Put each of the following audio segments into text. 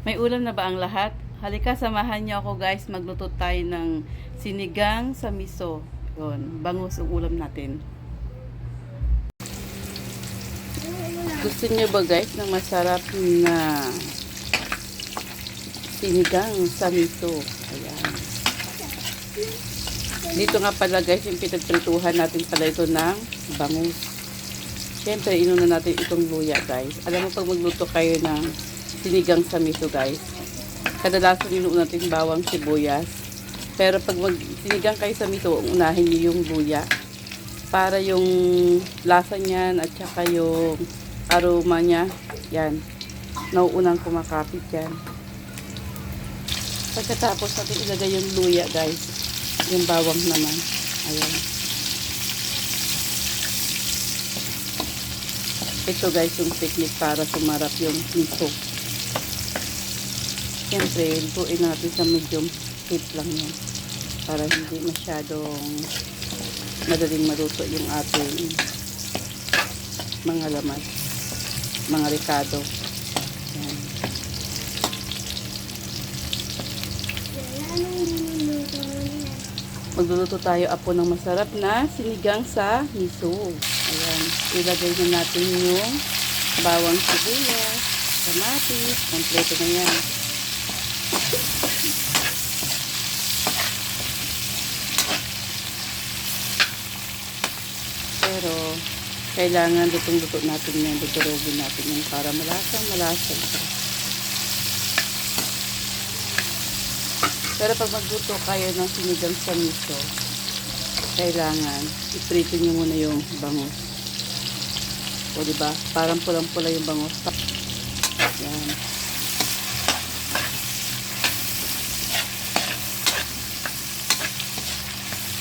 May ulam na ba ang lahat? Halika, samahan niyo ako guys. Magluto tayo ng sinigang sa miso. Yun, bangus ang ulam natin. Gusto niyo ba guys ng masarap na sinigang sa miso? Ayan. Dito nga pala guys, yung pinagprituhan natin pala ito ng bangus. Siyempre, inuna natin itong luya guys. Alam mo pag magluto kayo ng sinigang sa miso guys, kadalasan inuuna natin bawang sibuyas. Pero pag sinigang kayo sa miso, unahin niyo yung luya. Para yung lasa niyan at saka yung aroma niya, yan, nauunang kumakapit yan. Pagkatapos natin ilagay yung luya guys, yung bawang naman, ayan. Ito guys yung technique para sumarap yung miso. Siyempre, lutuin natin sa medium heat lang yan. Para hindi masyadong madaling maluto yung ating mga laman, mga ricado. Yan. Magluluto tayo apo ng masarap na sinigang sa miso. Ayan. Ilagay na natin yung bawang sibuyas, kamatis, kompleto na yan. Pero kailangan lutong-luto natin yan, dudurugin natin yan para malasa siya. Pero pag magluto kayo ng sinigang sa miso, kailangan iprito nyo muna yung bangus. O diba? Parang pulang-pula yung bangus. Yan.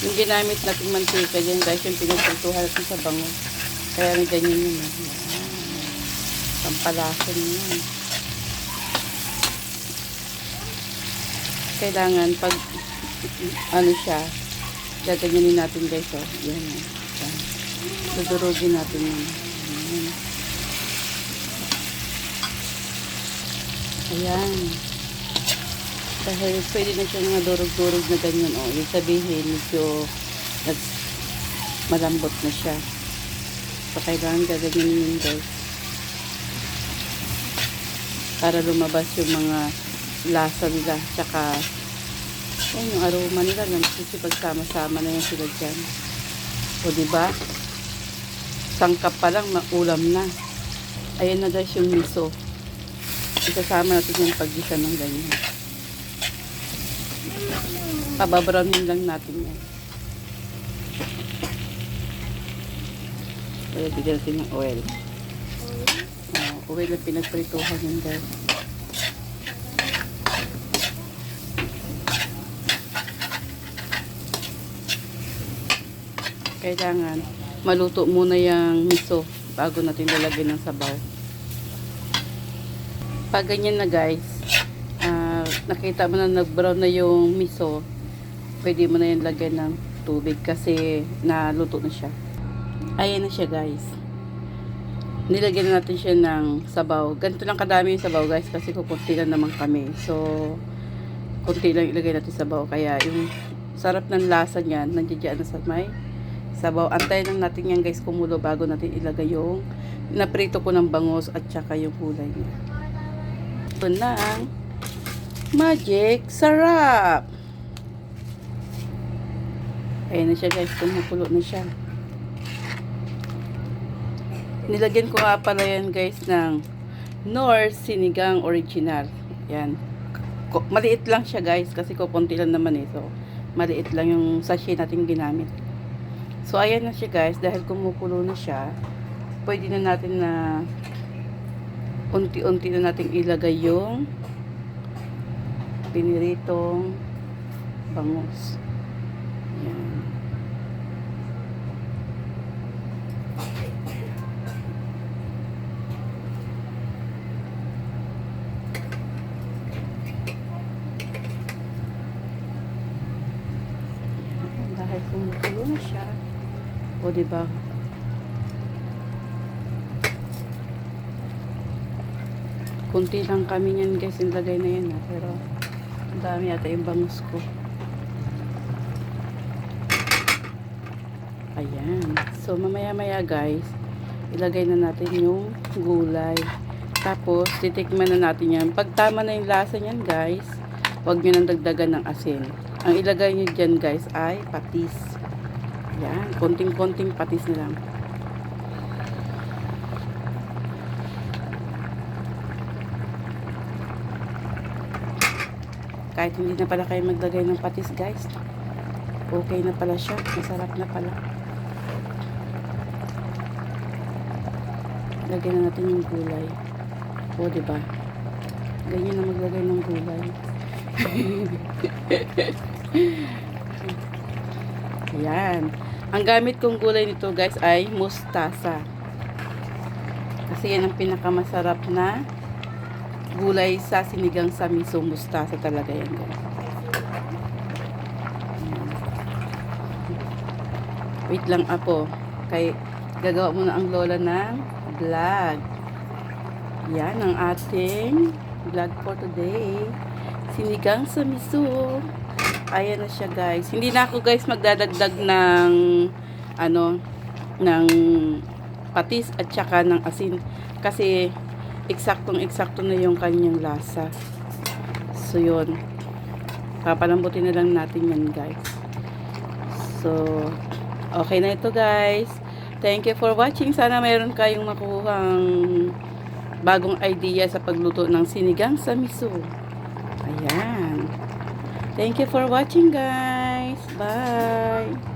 Yung ginamit nating mantika dyan guys, yung pinagpultuhan natin sa bangus. Kaya may ganyan yun. Pampalasan yun. Kailangan pag ano siya, gaganyanin natin guys. Oh. Yan. Yan. Dudurugin natin yun. Ayan. Ayan. Dahil pwede na siya nga durug-durug na ganyan. O, yung sabihin, medyo malambot na siya. So, kailangan gaganyanin yun guys. Para lumabas yung mga lasa nila. Tsaka, yan, yung aroma nila. Kasi pagsama-sama na yan sila dyan. O, diba? Sangkap pa lang, maulam na. Ayan na guys yung miso. Isasama natin yung paggisa ng ganyan. Pababrownin lang natin yan. Kaya bigyan natin ng oil. Oil na pinagprituhan yun guys. Kailangan maluto muna yung miso bago natin lalagyan ng sabaw. Pag ganyan na guys, nakita mo na nag-brown na yung miso, pwede mo na yan lagyan ng tubig kasi naluto na siya. Ayan na siya guys. Nilagyan na natin siya ng sabaw. Ganito lang kadami yung sabaw guys kasi kukunti lang naman kami. So, kunti lang ilagay natin sabaw. Kaya yung sarap ng lasa niyan, nandiyan na sa may sabaw. Antayin lang natin yan guys kumulo bago natin ilagay yung naprito ko ng bangus at saka yung gulay niya. Ito na ang magic sarap! Ayan na siya guys, kumukulo na siya. Nilagyan ko nga pala yan guys ng Knorr Sinigang Original. Yan. Maliit lang siya guys kasi kukunti lang naman ito. Maliit lang yung sachet natin ginamit. So ayan na siya guys, dahil kumukulo na siya, pwede na natin na unti-unti na natin ilagay yung piniritong bangus. Yan. Dahil kumukulo na siya, o diba, Kunti lang kami yan guys, yung lagay na yan ha. Pero, ang dami yata yung bangus ko. Ayan. So, mamaya-maya guys, ilagay na natin yung gulay. Tapos, titikman na natin yan. Pag tama na yung lasa niyan guys, huwag nyo nang dagdagan ng asin. Ang ilagay nyo dyan guys ay patis. Yan. Konting-konting patis na lang. Kahit hindi na pala kayo maglagay ng patis guys, okay na pala siya. Masarap na pala. Lagyan na natin yung gulay. O, diba? Ganyan na maglagay ng gulay. Ayan. Ang gamit kong gulay nito guys ay mustasa. Kasi yan ang pinakamasarap na gulay sa sinigang sa miso. Mustasa talaga yan guys. Wait lang apo. Kay gagawa muna ang lola ng vlog. Yan ang ating vlog for today. Sinigang sa miso. Ayan na siya guys. Hindi na ako guys magdadagdag ng ng patis at saka ng asin. Kasi eksaktong-eksakto na yung kanyang lasa. So yun. Papalambutin na lang natin yan guys. So okay na ito guys. Thank you for watching. Sana mayroon kayong makuhang bagong idea sa pagluto ng sinigang sa miso. Ayan. Thank you for watching guys. Bye.